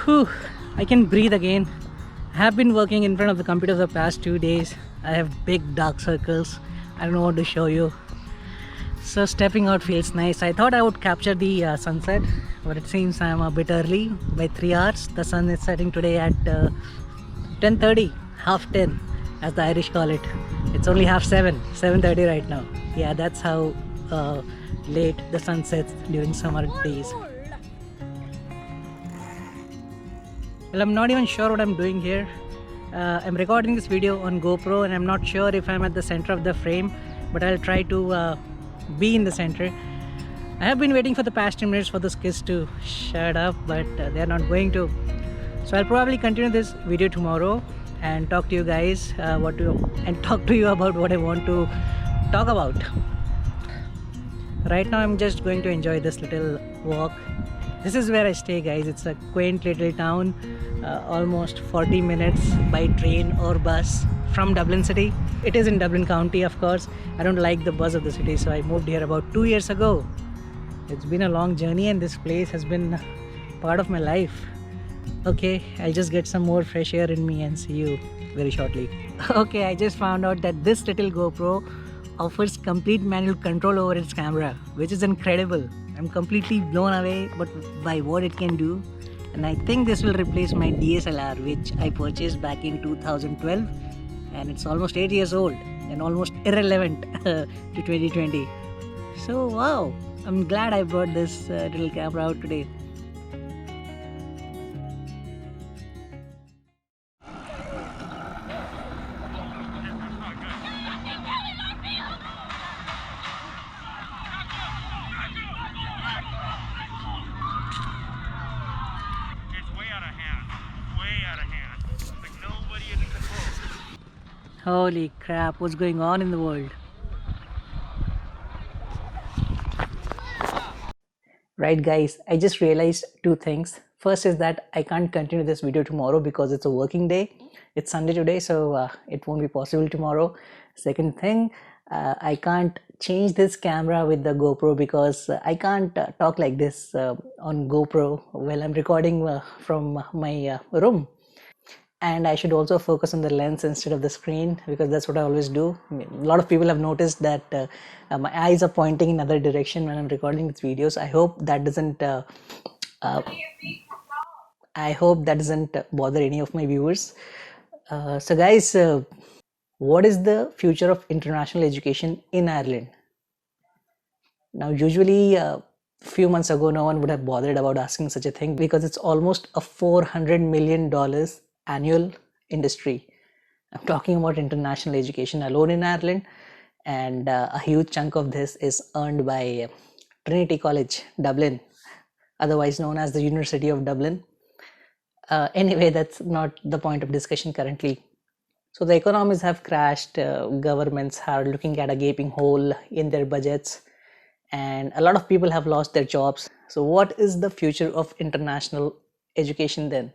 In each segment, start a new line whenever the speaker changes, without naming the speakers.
Whew, I can breathe again. I have been working in front of the computer the past 2 days. I have big dark circles. I don't know what to show you. So stepping out feels nice. I thought I would capture the sunset, but it seems I'm a bit early by 3 hours. The sun is setting today at 10:30, half 10 as the Irish call it. It's only half 7, 7:30 right now. Yeah, that's how late the sun sets during summer days. Well, I'm not even sure what I'm doing here. I'm recording this video on GoPro and I'm not sure if I'm at the center of the frame, but I'll try to be in the center. I have been waiting for the past 10 minutes for those kids to shut up, but they're not going to. So I'll probably continue this video tomorrow and talk to you guys talk to you about what I want to talk about. Right now I'm just going to enjoy this little walk. This is where I stay, guys. It's a quaint little town, almost 40 minutes by train or bus from Dublin city. It is in Dublin County, of course. I don't like the buzz of the city, so I moved here about 2 years ago. It's been a long journey and this place has been part of my life. Okay, I'll just get some more fresh air in me and see you very shortly. Okay, I just found out that this little GoPro offers complete manual control over its camera, which is incredible. I'm completely blown away by what it can do, and I think this will replace my DSLR, which I purchased back in 2012, and it's almost 8 years old and almost irrelevant to 2020. So wow, I'm glad I brought this little camera out today. Holy crap, what's going on in the world? Right guys, I just realized two things. First is that I can't continue this video tomorrow because it's a working day. It's Sunday today, so it won't be possible tomorrow. Second thing, I can't change this camera with the GoPro because I can't talk like this on GoPro while I'm recording from my room. And I should also focus on the lens instead of the screen because that's what I always do. I mean, a lot of people have noticed that my eyes are pointing in other direction when I'm recording these videos. I hope that doesn't bother any of my viewers. So guys, what is the future of international education in Ireland? Now usually a few months ago no one would have bothered about asking such a thing because it's almost a $400 million annual industry. I'm talking about international education alone in Ireland, and a huge chunk of this is earned by Trinity College, Dublin, otherwise known as the University of Dublin. Anyway, that's not the point of discussion currently. So the economies have crashed, governments are looking at a gaping hole in their budgets, and a lot of people have lost their jobs. So what is the future of international education then?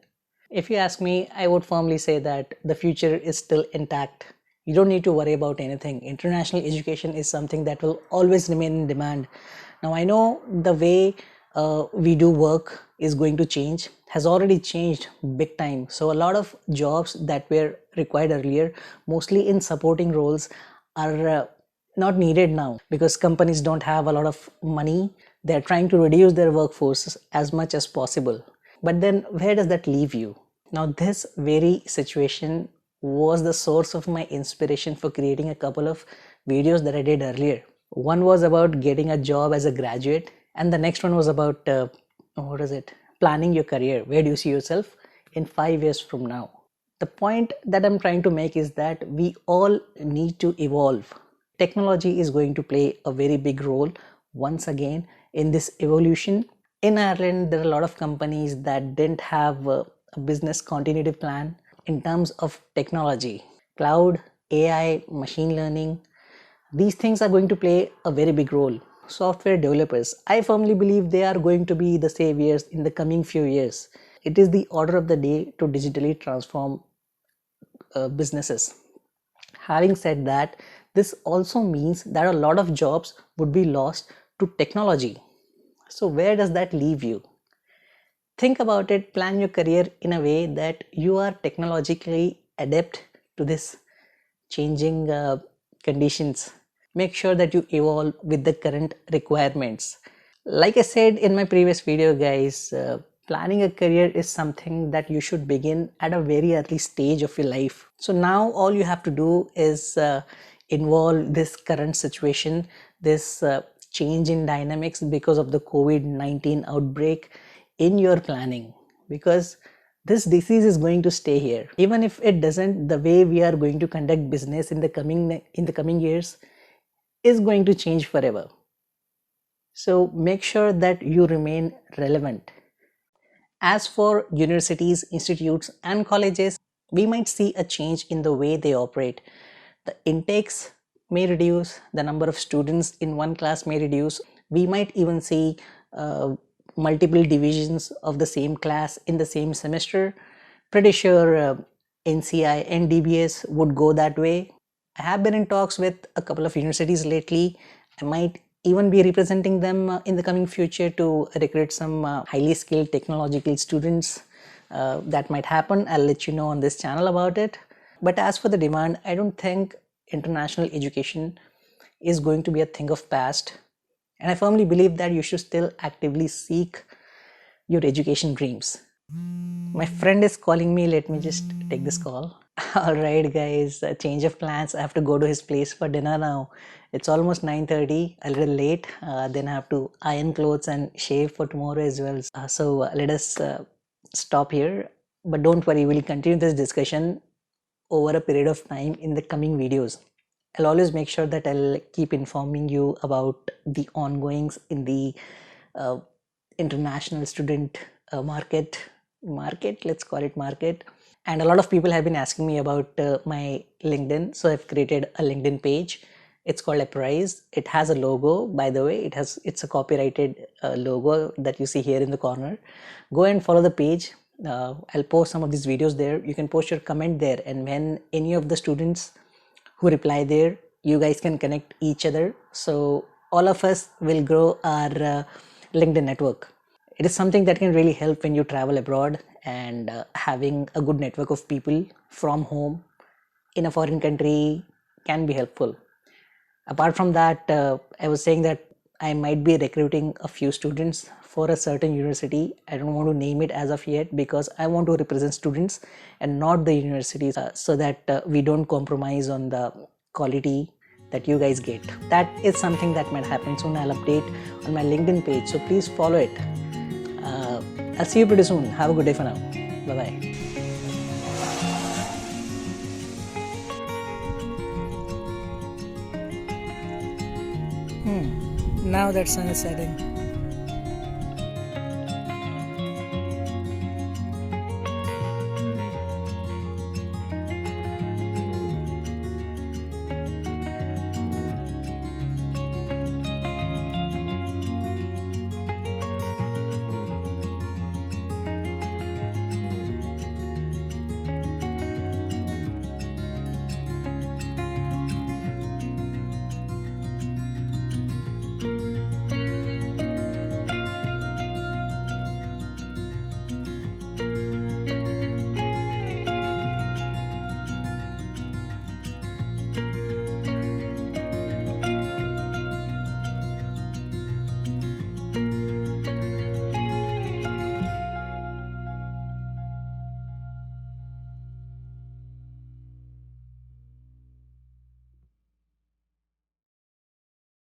If you ask me, I would firmly say that the future is still intact. You don't need to worry about anything. International education is something that will always remain in demand. Now I know the way we do work is going to change, has already changed big time. So a lot of jobs that were required earlier, mostly in supporting roles, are not needed now because companies don't have a lot of money. They're trying to reduce their workforce as much as possible. But then where does that leave you? Now this very situation was the source of my inspiration for creating a couple of videos that I did earlier. One was about getting a job as a graduate, and the next one was about planning your career. Where do you see yourself in 5 years from now? The point that I'm trying to make is that we all need to evolve. Technology is going to play a very big role once again in this evolution. In Ireland, there are a lot of companies that didn't have a business continuity plan in terms of technology. Cloud, AI, machine learning, these things are going to play a very big role. Software developers, I firmly believe they are going to be the saviors in the coming few years. It is the order of the day to digitally transform businesses. Having said that, this also means that a lot of jobs would be lost to technology. So where does that leave you? Think about it, plan your career in a way that you are technologically adept to this changing conditions. Make sure that you evolve with the current requirements. Like I said in my previous video, guys, planning a career is something that you should begin at a very early stage of your life. So now all you have to do is involve this current situation, this change in dynamics because of the COVID-19 outbreak in your planning, because this disease is going to stay here. Even if it doesn't, the way we are going to conduct business in the coming years is going to change forever. So make sure that you remain relevant. As for universities, institutes, and colleges, we might see a change in the way they operate. The intakes may reduce, the number of students in one class may reduce. We might even see multiple divisions of the same class in the same semester. Pretty sure NCI and DBS would go that way. I have been in talks with a couple of universities lately. I might even be representing them in the coming future to recruit some highly skilled technological students. That might happen. I'll let you know on this channel about it. But as for the demand, I don't think international education is going to be a thing of past. And I firmly believe that you should still actively seek your education dreams. My friend is calling me. Let me just take this call. Alright guys, a change of plans. I have to go to his place for dinner now. It's almost 9:30, a little late. Then I have to iron clothes and shave for tomorrow as well. So let us stop here. But don't worry, we'll continue this discussion over a period of time in the coming videos. I'll always make sure that I'll keep informing you about the ongoings in the international student market, let's call it market. And a lot of people have been asking me about my LinkedIn, so I've created a LinkedIn page. It's called Apprise. It has a logo, by the way. It's a copyrighted logo that you see here in the corner. Go and follow the page. I'll post some of these videos there. You can post your comment there, and when any of the students who reply there, you guys can connect each other, so all of us will grow our LinkedIn network. It is something that can really help when you travel abroad, and having a good network of people from home in a foreign country can be helpful. Apart from that, I was saying that I might be recruiting a few students for a certain university. I don't want to name it as of yet because I want to represent students and not the universities, so that we don't compromise on the quality that you guys get. That is something that might happen soon. I'll update on my LinkedIn page, so please follow it. I'll see you pretty soon. Have a good day for now. Bye bye. Now that sun is setting.